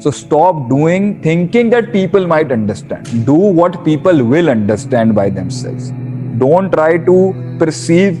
so stop thinking that people might understand. Do what people will understand by themselves. Don't try to perceive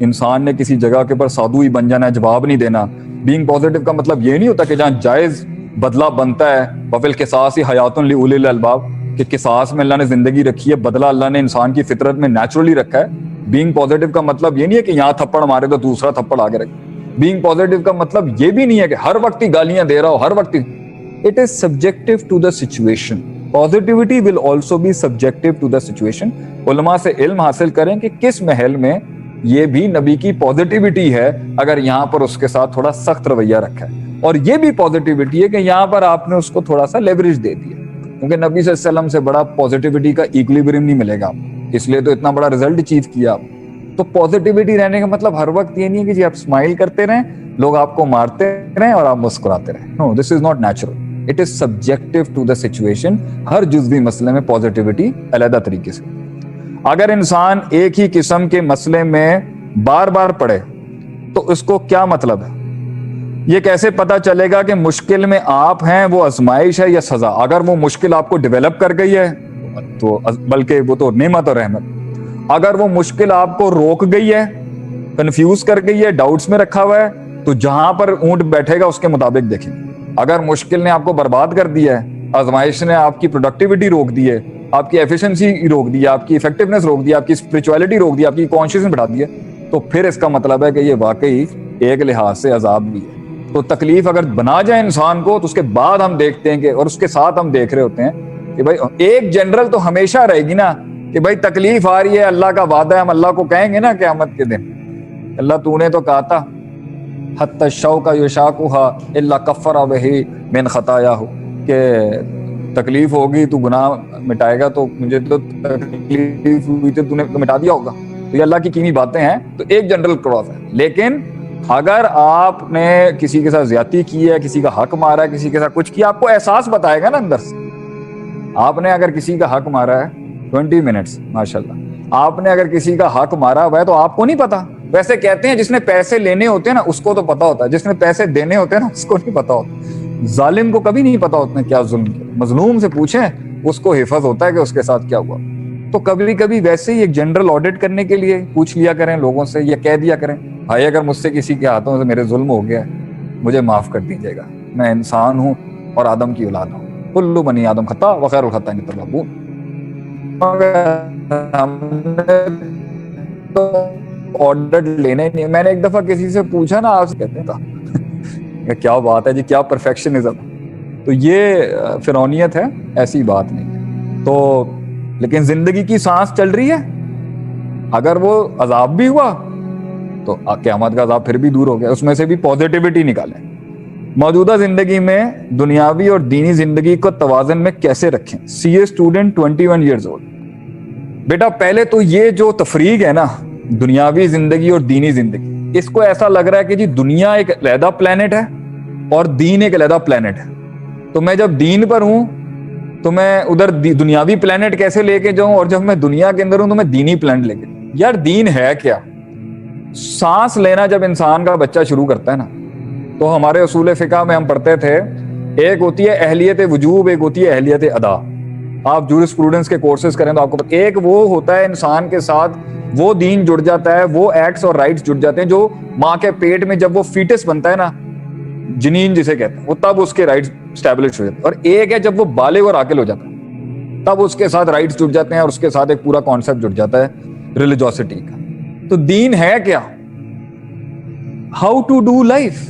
انسان نے کسی جگہ کے اوپر سادھو ہی بن جانا ہے, جواب نہیں دینا. بینگ پازیٹیو کا مطلب یہ نہیں ہوتا کہ جہاں جائز بدلہ بنتا ہے وفی القصاص حیات لأولی الالباب, کہ قصاص میں اللہ نے زندگی رکھی ہے, بدلہ اللہ نے انسان کی فطرت میں نیچرلی رکھا ہے. بینگ پازیٹیو کا مطلب یہ نہیں ہے کہ یہاں تھپڑ مارے تو دوسرا تھپڑ آگے رکھے. بینگ پازیٹیو کا مطلب یہ بھی نہیں ہے کہ ہر وقت ہی گالیاں دے رہا ہو, ہر وقت ہی. It is subjective to the situation. Positivity will also be subjective to the situation. علماء سے علم حاصل کریں کہ کس محل میں یہ بھی نبی کی پازیٹیوٹی ہے اگر یہاں پر اس کے ساتھ تھوڑا سخت رویہ رکھا ہے, اور یہ بھی پازیٹیوٹی ہے کہ یہاں پر آپ نے اس کو تھوڑا سا لیوریج دے دیا, کیونکہ نبی صلی اللہ علیہ وسلم سے بڑا پازیٹیوٹی کا ایکولیبریم نہیں ملے گا آپ کو, اس لیے تو اتنا بڑا رزلٹ اچیو کیا آپ. تو پازیٹیوٹی رہنے کا مطلب ہر وقت یہ نہیں ہے کہ جی آپ اسمائل کرتے رہیں, لوگ آپ کو مارتے رہیں اور آپ مسکراتے رہیں. No, this is not natural. It is subjective to the situation. ہر جزوی مسئلے میں پازیٹیوٹی علیحدہ طریقے سے. اگر انسان ایک ہی قسم کے مسئلے میں بار بار پڑھے تو اس کو کیا مطلب ہے؟ یہ کیسے پتا چلے گا کہ مشکل میں آپ ہیں وہ آزمائش ہے یا سزا؟ اگر وہ مشکل آپ کو ڈیولپ کر گئی ہے تو بلکہ وہ تو نعمت اور رحمت. اگر وہ مشکل آپ کو روک گئی ہے, کنفیوز کر گئی ہے, ڈاؤٹس میں رکھا ہوا ہے, تو جہاں پر اونٹ بیٹھے گا اس کے مطابق دیکھیں. اگر مشکل نے آپ کو برباد کر دیا ہے, آزمائش نے آپ کی پروڈکٹیوٹی روک دی ہے, آپ کی ایفیشنسی روک دی ہے, آپ کی افیکٹونیس روک دی ہے, آپ کی اسپرچولیٹی روک دی ہے, آپ کی کانشیسنس بڑھا دی ہے, تو پھر اس کا مطلب ہے کہ یہ واقعی ایک لحاظ سے عذاب بھی ہے. تو تکلیف اگر بنا جائے انسان کو تو اس کے بعد ہم دیکھتے ہیں کہ, اور اس کے ساتھ ہم دیکھ رہے ہوتے ہیں کہ بھائی ایک جنرل تو ہمیشہ رہے گی نا کہ بھائی تکلیف آ رہی ہے, اللہ کا وعدہ ہے, ہم اللہ کو کہیں گے نا قیامت کے دن, اللہ تو نے تو کہا تھا حتی الشوک یشاکھا الا کفر بہ من خطایاہ, کہ تکلیف ہوگی تو گناہ مٹائے گا, تو مجھے تو تکلیف ہوئی تھی تو نے مٹا دیا ہوگا. تو یہ اللہ کی کیمی باتیں ہیں. تو ایک جنرل کراس ہے. لیکن اگر آپ نے کسی کے ساتھ زیادتی کی ہے, کسی کا حق مارا ہے, کسی کے ساتھ کچھ کیا, آپ کو احساس بتائے گا نا اندر سے. آپ نے اگر کسی کا حق مارا ہے 20 منٹس ماشاءاللہ, آپ نے اگر کسی کا حق مارا ہوا ہے تو آپ کو نہیں پتا. ویسے کہتے ہیں جس نے پیسے لینے ہوتے ہیں نا اس کو تو پتا ہوتا ہے, جس نے پیسے دینے ہوتے ہیں نا اس کو نہیں پتا ہوتا. ظالم کو کبھی نہیں پتا ہوتا کیا ظلم کیا. مظلوم سے پوچھیں, اس کو حفظ ہوتا ہے کہ اس کے ساتھ کیا ہوا. تو کبھی کبھی ویسے ہی ایک جنرل آڈٹ کرنے کے لیے پوچھ لیا کریں لوگوں سے, یا کہہ دیا کریں بھائی اگر مجھ سے کسی کے ہاتھوں سے میرے ظلم ہو گیا ہے مجھے معاف کر دیجیے گا, میں انسان ہوں اور آدم کی اولاد ہوں, کل بنی آدم خطا وخیر الخطائین التوابون. تو آڈٹ لینے نہیں. میں نے ایک دفعہ کسی سے پوچھا نا, آپ سے کہتے تھا کیا بات ہے جی, کیا پرفیکشنزم. تو یہ فرعونیت ہے, ایسی بات نہیں. تو لیکن زندگی کی سانس چل رہی ہے, اگر وہ عذاب بھی ہوا تو قیامت کا عذاب پھر بھی دور ہو گیا, اس میں سے بھی پازیٹیوٹی نکالیں. موجودہ زندگی میں دنیاوی اور دینی زندگی کو توازن میں کیسے رکھیں؟ سی اے اسٹوڈنٹ 21 ایئرز اولڈ. بیٹا پہلے تو یہ جو تفریق ہے نا دنیاوی زندگی اور دینی زندگی, اس کو ایسا لگ رہا ہے کہ جی دنیا ایک علیحدہ پلینٹ ہے اور دین ایک علیحدہ پلینٹ ہے. تو میں جب دین پر ہوں تو میں ادھر دنیاوی پلینٹ کیسے لے کے جاؤں, اور جب میں دنیا کے اندر ہوں تو میں دینی پلینٹ لے کے جاؤں. یار دین ہے کیا؟ سانس لینا جب انسان کا بچہ شروع کرتا ہے نا, تو ہمارے اصول فقہ میں ہم پڑھتے تھے, ایک ہوتی ہے اہلیت وجوب, ایک ہوتی ہے اہلیت ادا. آپ جورسپروڈنس کے کورسز کریں تو آپ کو ایک وہ ہوتا ہے انسان کے ساتھ وہ دین جڑ جاتا ہے, وہ ایکٹس اور رائٹس جڑ جاتے ہیں جو ماں کے پیٹ میں جب وہ فیٹس بنتا ہے نا, جنین جسے کہتے ہیں, وہ تب اس کے رائٹس اسٹیبلش ہو جاتے ہیں. اور ایک ہے جب وہ بالغ اور عاقل ہو جاتا ہے تب اس کے ساتھ رائٹس جڑ جاتے ہیں, اور اس کے ساتھ ایک پورا کانسیپٹ جڑ جاتا ہے ریلیجوسٹی کا. تو دین ہے کیا؟ How to do life.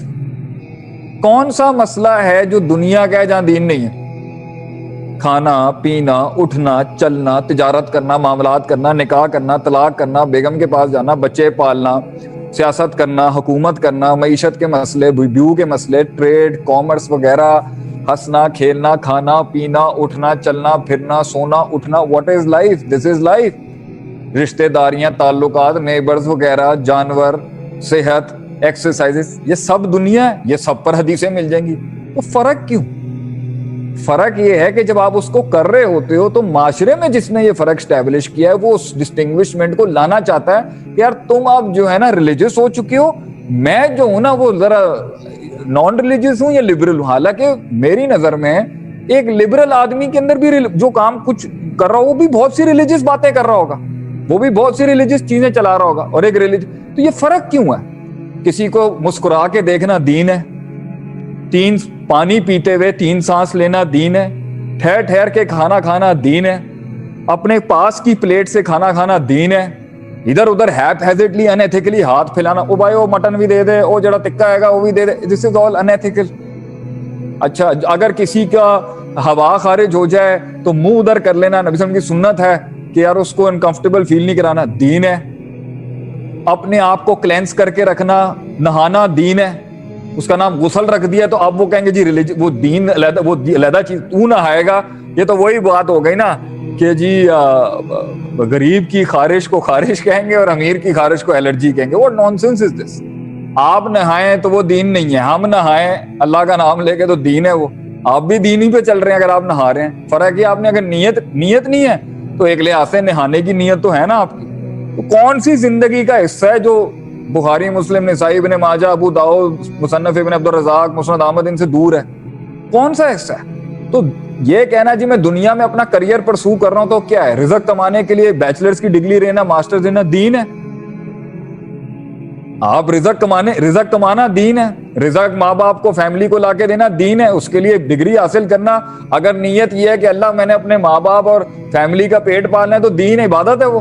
کون سا مسئلہ ہے جو دنیا کا ہے جہاں دین نہیں ہے؟ کھانا پینا, اٹھنا چلنا, تجارت کرنا, معاملات کرنا, نکاح کرنا, طلاق کرنا, بیگم کے پاس جانا, بچے پالنا, سیاست کرنا, حکومت کرنا, معیشت کے مسئلے, بیو کے مسئلے, ٹریڈ, کامرس وغیرہ, ہنسنا کھیلنا, کھانا پینا, اٹھنا چلنا پھرنا, سونا اٹھنا. What is life? This is life. رشتہ داریاں, تعلقات, نیبرز وغیرہ, جانور, صحت, ایکسرسائزز, یہ سب دنیا ہے, یہ سب پر حدیثیں مل جائیں گی. تو فرق کیوں؟ فرق یہ ہے کہ جب آپ اس کو کر رہے ہوتے ہو تو معاشرے میں جس نے یہ فرق اسٹیبلش کیا ہے وہ اس ڈسٹنگوشمنٹ کو لانا چاہتا ہے کہ یار تم اب جو ہے نا ریلیجس ہو چکے ہو, میں جو ہوں نا وہ ذرا نان ریلیجس ہوں یا لبرل ہوں. حالانکہ میری نظر میں ایک لبرل آدمی کے اندر بھی جو کام کچھ کر رہا ہو وہ بھی بہت سی ریلیجس باتیں کر رہا ہوگا. وہ بھی بہت سی ریلیجیس چیزیں چلا رہا ہوگا اور ایک ریلیجن. تو یہ فرق کیوں ہے؟ کسی کو مسکرا کے دیکھنا دین ہے, 3 پانی پیتے ہوئے 3 سانس لینا دین ہے, ٹھہر ٹھہر کے کھانا کھانا دین ہے, اپنے پاس کی پلیٹ سے کھانا کھانا دین ہے, ادھر ادھر ہیپیزٹلی انیتھیکلی ہاتھ پھیلانا, او بھائی وہ مٹن بھی دے دے, وہ جڑا ٹکا ہے گا وہ بھی دے دے, دس از آل انیتھیکل. اچھا اگر کسی کا ہوا خارج ہو جائے تو منہ ادھر کر لینا, نبی صلی اللہ علیہ وسلم کی سنت ہے کہ یار اس کو انکمفرٹیبل فیل نہیں کرانا, دین ہے. اپنے آپ کو کلینس کر کے رکھنا, نہانا دین ہے, اس کا نام غسل رکھ دیا تو اب وہ کہیں گے جی ریلیجن, وہ دین علیحدہ, وہ علیحدہ چیز, تو نہائے گا. یہ تو وہی بات ہو گئی نا کہ جی غریب کی خارش کو خارش کہیں گے اور امیر کی خارش کو الرجی کہیں گے. واٹ نانسنس از دس؟ آپ نہائیں تو وہ دین نہیں ہے, ہم نہائیں اللہ کا نام لے کے تو دین ہے. وہ آپ بھی دین ہی پہ چل رہے ہیں اگر آپ نہا رہے ہیں. فرق ہے آپ نے اگر نیت نہیں ہے تو ایک لحاظ سے نہانے کی نیت تو ہے نا آپ کی. تو کون سی زندگی کا حصہ ہے جو بخاری, مسلم, نسائی, ابن ماجہ, ابو داؤد, مصنف ابن عبد الرزاق, مسند احمد ان سے دور ہے؟ کون سا حصہ ہے؟ تو یہ کہنا جی میں دنیا میں اپنا کریئر پرسو کر رہا ہوں تو کیا ہے؟ رزق کمانے کے لیے بیچلرز کی ڈگری لینا, ماسٹرز لینا دین ہے؟ آپ رزق کمانا دین ہے, رزق ماں باپ کو, فیملی کو لا کے دینا دین ہے, اس کے لیے ڈگری حاصل کرنا اگر نیت یہ ہے کہ اللہ میں نے اپنے ماں باپ اور فیملی کا پیٹ پالنا ہے تو دین ہے, عبادت ہے. وہ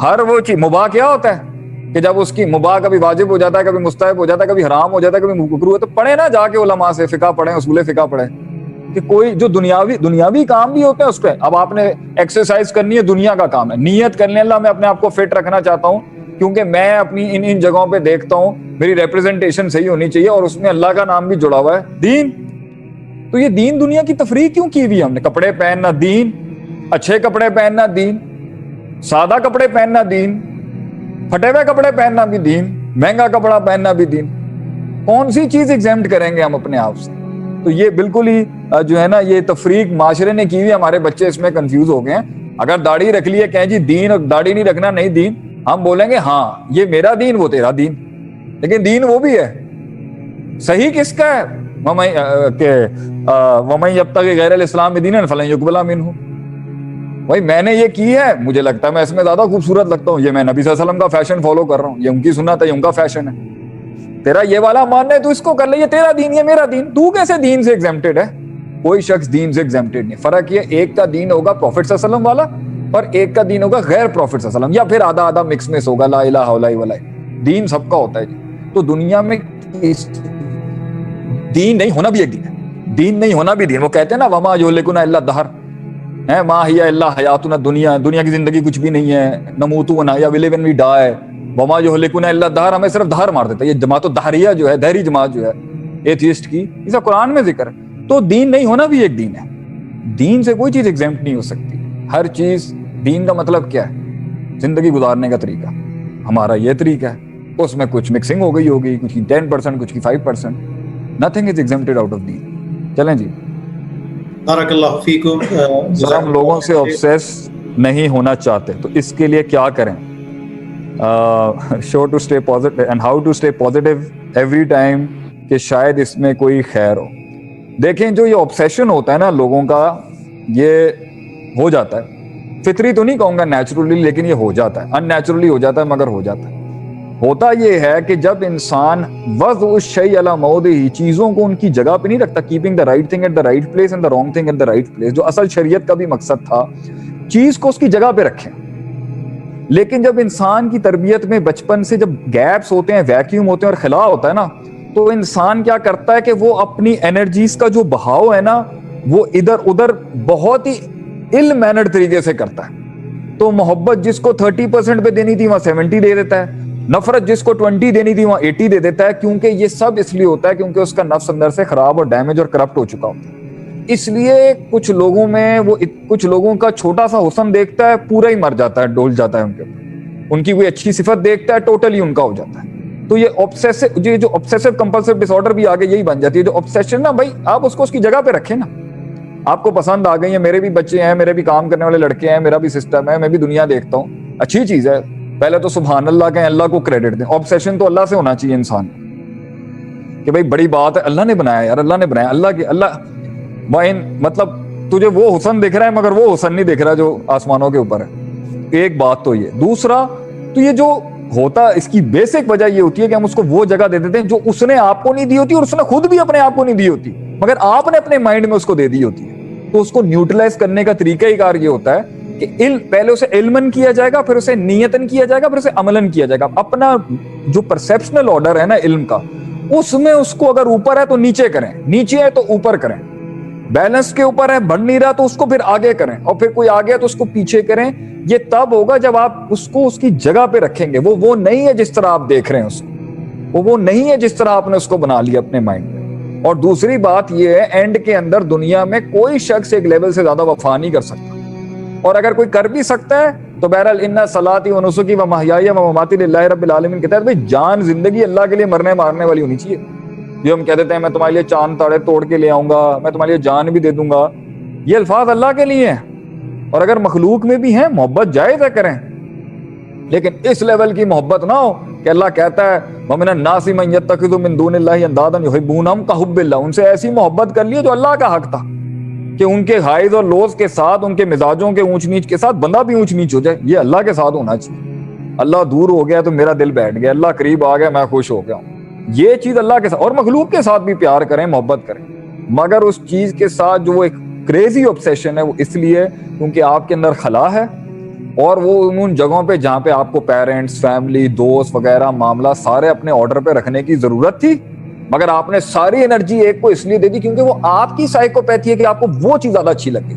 ہر وہ چیز مباح کیا ہوتا ہے کہ جب اس کی مباح کبھی واجب ہو جاتا ہے, کبھی مستحب ہو جاتا ہے, کبھی حرام ہو جاتا ہے, کبھی مکروہ ہے, تو پڑھے نا جا کے علماء سے فقہ پڑھیں, اصول فقہ پڑھیں کہ کوئی جو دنیاوی کام بھی ہوتا ہے اس پہ. اب آپ نے ایکسرسائز کرنی ہے, دنیا کا کام ہے, نیت کرنی ہے اللہ میں اپنے آپ کو فٹ رکھنا چاہتا ہوں کیونکہ میں اپنی ان جگہوں پہ دیکھتا ہوں میری ریپرزنٹیشن صحیح ہونی چاہیے اور اس میں اللہ کا نام بھی جڑا ہوا ہے, دین. تو یہ دین دنیا کی تفریح کیوں کی ہوئی ہم نے؟ کپڑے پہننا دین, اچھے کپڑے پہننا دین, سادہ کپڑے پہننا دین, پھٹے ہوئے کپڑے پہننا بھی دین, مہنگا کپڑا پہننا بھی دین. کون سی چیز ایگزیمٹ کریں گے ہم اپنے آپ سے؟ تو یہ بالکل ہی جو ہے نا یہ تفریق معاشرے نے کی ہوئی, ہمارے بچے اس میں کنفیوز ہو گئے ہیں. اگر داڑھی رکھ لیے کہیں جی دین, اور داڑھی نہیں رکھنا نہیں دین, ہم بولیں گے ہاں یہ میرا دین وہ تیرا دین, لیکن دین وہ بھی ہے. صحیح کس کا ہے؟ وَمَن يَبْتَغِ غَيْرَ الْإِسْلَامِ دِينًا فَلَن يُقْبَلَ مِنْهُ. بھائی میں نے یہ کی ہے, مجھے لگتا ہے میں اس میں زیادہ خوبصورت لگتا ہوں, یہ میں نبی صلی اللہ علیہ وسلم کا فیشن فالو کر رہا ہوں, یہ ان کی سنت ہے, یہ ان کا فیشن ہے. تیرا یہ والا ماننا ہے تو اس کو کر لے, یہ تیرا دین, یہ میرا دین. تو کیسے دین سے ایگزیمپٹڈ ہے؟ کوئی شخص دین سے ایگزیمپٹڈ نہیں. فرق یہ ایک کا دین ہوگا پروفٹ صلی اللہ علیہ وسلم والا اور ایک کا دین ہوگا غیر پروفٹ صلی اللہ علیہ وسلم, یا پھر آدھا آدھا مکس میں ہوگا, لا الہ الا اللہ. دین سب کا ہوتا ہے جی. تو دنیا میں دین نہیں ہونا بھی ایک دین ہے, دین نہیں ہونا بھی دین. وہ کہتے ہیں نا وما یہلکنا الا الدہر, ما ہی الا حیاتنا دنیا, دنیا کی زندگی کچھ بھی نہیں ہے, نموت و نحیا, وی لیو اینڈ وی ڈائی, وما یہلکنا الا الدہر, ہمیں صرف دہر مار دیتا ہے. یہ جماعت الدہریہ جو ہے, دہری جماعت جو ہے ایتھیسٹ کی, اسے قرآن میں ذکر ہے. تو دین نہیں ہونا بھی ایک دین ہے. دین سے کوئی چیز ایگزیمپٹ نہیں ہو سکتی. ہر چیز دین کا مطلب کیا ہے؟ زندگی گزارنے کا طریقہ. ہمارا یہ طریقہ ہے, اس میں کچھ مکسنگ ہو گئی ہوگی, کچھ کی 10%, کچھ کی 5%. نتھنگ از ایگزیمپٹڈ آؤٹ آف دین. چلیں جی, بارک اللہ فیکم. سر ہم لوگوں سے obsess نہیں ہونا چاہتے تو اس کے لیے کیا کریں؟ show to stay positive and how to stay positive every time کہ شاید اس میں کوئی خیر ہو. دیکھیں جو یہ obsession ہوتا ہے نا لوگوں کا, یہ ہو جاتا ہے, فطری تو نہیں کہوں گا نیچرلی, لیکن یہ ہو جاتا ہے, ان نیچرلی ہو جاتا ہے مگر ہو جاتا ہے. ہوتا یہ ہے کہ جب انسان وضع الشیء علی موضعہ, چیزوں کو ان کی جگہ پہ نہیں رکھتا, keeping the right thing at the right place and the wrong thing at the right place, جو اصل شریعت کا بھی مقصد تھا, چیز کو اس کی جگہ پہ رکھیں. لیکن جب انسان کی تربیت میں بچپن سے جب گیپس ہوتے ہیں, ویکیوم ہوتے ہیں اور خلا ہوتا ہے نا, تو انسان کیا کرتا ہے کہ وہ اپنی انرجیز کا جو بہاؤ ہے نا وہ ادھر ادھر بہت ہی ill mannered طریقے سے کرتا ہے. تو محبت جس کو 30% پہ دینی تھی وہاں 70 دے دیتا ہے, نفرت جس کو 20 دینی تھی وہاں 80 دے دیتا ہے. کیونکہ یہ سب اس لیے ہوتا ہے کیونکہ اس کا نفس اندر سے خراب اور ڈیمیج اور کرپٹ ہو چکا ہوتا ہے. اس لیے کچھ لوگوں میں وہ کچھ لوگوں کا چھوٹا سا حسن دیکھتا ہے, پورا ہی مر جاتا ہے, ڈول جاتا ہے ان کے اوپر. ان کی کوئی اچھی صفت دیکھتا ہے, ٹوٹلی ان کا ہو جاتا ہے. تو یہ obsessive compulsive disorder بھی آگے یہی بن جاتی ہے. جو obsession نا بھائی آپ اس کو اس کی جگہ پہ رکھیں نا. آپ کو پسند آ گئی ہیں, میرے بھی بچے ہیں, میرے بھی کام کرنے والے لڑکے ہیں, میرا بھی سسٹم ہے, میں بھی دنیا دیکھتا ہوں, اچھی چیز ہے. پہلے تو سبحان اللہ کہیں, اللہ کو کریڈٹ دیں. obsession تو اللہ سے ہونا چاہیے انسان کہ بھائی بڑی بات ہے, اللہ نے بنایا یار, اللہ نے بنایا, اللہ مطلب تجھے وہ حسن دکھ رہا ہے مگر وہ حسن نہیں دکھ رہا جو آسمانوں کے اوپر ہے. ایک بات تو یہ. دوسرا تو یہ جو ہوتا اس کی بیسک وجہ یہ ہوتی ہے کہ ہم اس کو وہ جگہ دے دیتے ہیں جو اس نے آپ کو نہیں دی ہوتی اور اس نے خود بھی اپنے آپ کو نہیں دی ہوتی, مگر آپ نے اپنے مائنڈ میں اس کو دے دی ہوتی ہے. تو اس کو نیوٹرلائز کرنے کا طریقہ ہی کار یہ ہوتا ہے کہ پہلے اسے علمن کیا جائے گا, پھر اسے نیتن کیا جائے گا, پھر اسے عملن کیا جائے گا. اپنا جو پرسیپشنل آرڈر ہے نا علم کا, اس میں اس کو اگر اوپر ہے تو نیچے کریں, نیچے ہے تو اوپر کریں, بیلنس کے اوپر ہے بڑھ نہیں رہا تو اس کو پھر آگے کریں, اور پھر کوئی آگے ہے تو اس کو پیچھے کریں. یہ تب ہوگا جب آپ اس کو اس کی جگہ پہ رکھیں گے. وہ نہیں ہے جس طرح آپ دیکھ رہے ہیں اس کو, وہ نہیں ہے جس طرح آپ نے اس کو بنا لیا اپنے مائنڈ میں. اور دوسری بات یہ ہے, اینڈ کے اندر دنیا میں کوئی شخص ایک لیول سے زیادہ وفا نہیں کر سکتا, اور اگر کوئی کر بھی سکتا ہے تو بہرحال ان صلاتی و نسکی و محیای و مماتی للہ رب العالمین کے تحت. بھائی جان زندگی اللہ کے لیے مرنے مارنے والی ہونی چاہیے. جو ہم کہہ دیتے ہیں میں تمہارے لیے چاند تاڑے توڑ کے لے آؤں گا, میں تمہارے لیے جان بھی دے دوں گا, یہ الفاظ اللہ کے لیے ہیں. اور اگر مخلوق میں بھی ہیں محبت جائز ہے کریں, لیکن اس لیول کی محبت نہ ہو کہ اللہ کہتا ہے وَمِنَ النَّاسِ مَن يَتَّخِذُ مِن دُونِ اللَّهِ أَندَادًا يُحِبُّونَهُمْ كَحُبِّ اللَّهِ. ان سے ایسی محبت کر لیے جو اللہ کا حق تھا, کہ ان کے ہائز اور لوز کے ساتھ, ان کے مزاجوں کے اونچ نیچ کے ساتھ بندہ بھی اونچ نیچ ہو جائے. یہ اللہ کے ساتھ ہونا چاہیے. اللہ دور ہو گیا تو میرا دل بیٹھ گیا, اللہ قریب آ گیا میں خوش ہو گیا ہوں. یہ چیز اللہ کے ساتھ, اور مخلوق کے ساتھ بھی پیار کریں, محبت کریں, مگر اس چیز کے ساتھ جو وہ ایک کریزی obsession ہے وہ اس لیے کیونکہ آپ کے اندر خلا ہے, اور وہ ان جگہوں پہ جہاں پہ آپ کو پیرنٹس, فیملی, دوست وغیرہ معاملہ سارے اپنے آرڈر پہ رکھنے کی ضرورت تھی, مگر آپ نے ساری انرجی ایک کو اس لیے دے دی کیونکہ وہ آپ کی سائیکوپیتھی ہے کہ آپ کو وہ چیز زیادہ اچھی لگے.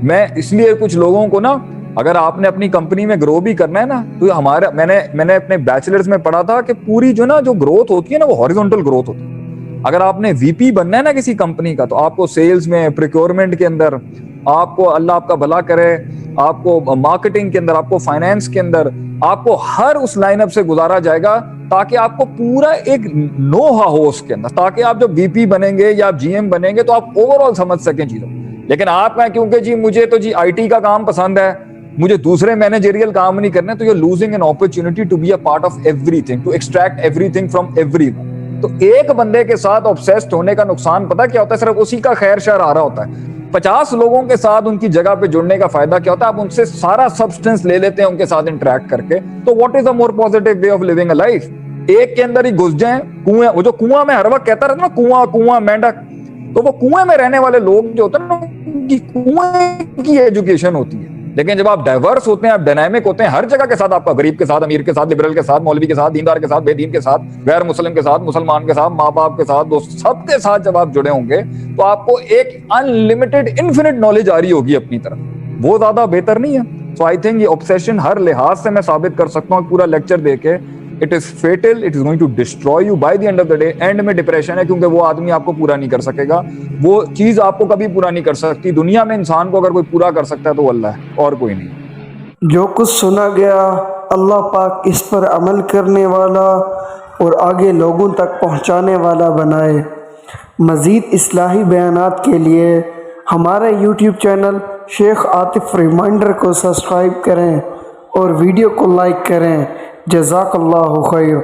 میں اس لیے کچھ لوگوں کو نا, اگر آپ نے اپنی کمپنی میں گرو بھی کرنا ہے نا, تو ہمارا میں نے اپنے بیچلرز میں پڑھا تھا کہ پوری جو نا جو گروتھ ہوتی ہے نا وہ ہاریزونٹل گروتھ ہوتی ہے. اگر آپ نے وی پی بننا ہے نا کسی کمپنی کا, تو آپ کو سیلز میں, پریکیورمنٹ کے اندر, آپ کو اللہ آپ کا بھلا کرے, آپ کو مارکیٹنگ کے اندر, آپ کو فائنینس کے اندر, آپ کو ہر اس لائن اپ سے گزارا جائے گا تاکہ آپ کو پورا ایک نو ہا ہو اس کے اندر, تاکہ آپ جب وی پی بنیں گے یا آپ جی ایم بنیں گے تو آپ اوور آل سمجھ سکیں چیزوں. لیکن آپ کہیں کیونکہ جی مجھے تو جی آئی ٹی کا کام پسند ہے, مجھے دوسرے مینیجریل کام نہیں کرنے, تو you losing an opportunity to be a part of everything, to extract everything from everyone. تو ایک بندے کے ساتھ obsessed ہونے کا نقصان پتہ کیا ہوتا ہے, صرف اسی کا خیر شر آ رہا ہوتا ہے. 50 لوگوں کے ساتھ ان کی جگہ پہ جڑنے کا فائدہ کیا ہوتا ہے, آپ ان سے سارا سبسٹنس لے لیتے ہیں ان کے ساتھ انٹریکٹ کر کے. تو what is a more positive way of living a life. ایک کے اندر ہی گھس جائیں کنویں, وہ جو کنواں میں ہر وقت کہتا رہتا نا کنواں کنواں مینڈک, تو وہ کنویں میں رہنے والے لوگ جو ہوتے ہیں نا ان کی کنویں کی ایجوکیشن ہوتی ہے. لیکن جب آپ ڈائیورس ہوتے ہیں, آپ ڈائنامک ہوتے ہیں, ہر جگہ کے ساتھ آپ کا, غریب کے ساتھ, امیر کے ساتھ, لبرل کے ساتھ, مولوی کے ساتھ, دیندار کے ساتھ, بے دین کے ساتھ, غیر مسلم کے ساتھ, مسلمان کے ساتھ, ماں باپ کے ساتھ, دوست, سب کے ساتھ جب آپ جڑے ہوں گے تو آپ کو ایک انلمیٹڈ انفینٹ نالج آ رہی ہوگی اپنی طرف. وہ زیادہ بہتر نہیں ہے. سو آئی تھنک یہ obsession ہر لحاظ سے میں ثابت کر سکتا ہوں پورا لیکچر دے کے, it is fatal, it is going to destroy you by the end of the day. And میں ڈپریشن ہے کیونکہ وہ آدمی آپ کو پورا نہیں کر سکے گا, وہ چیز آپ کو کبھی پورا نہیں کر سکتی. دنیا میں انسان کو اگر کوئی پورا کر سکتا ہے تو وہ اللہ ہے اور کوئی نہیں. جو کچھ سنا گیا اللہ پاک اس پر عمل کرنے والا اور آگے لوگوں تک پہنچانے والا بنائے. مزید اصلاحی بیانات کے لیے ہمارے یوٹیوب چینل شیخ عاطف ریمائنڈر کو سبسکرائب کریں اور ویڈیو کو لائک کریں. جزاک اللہ خیر.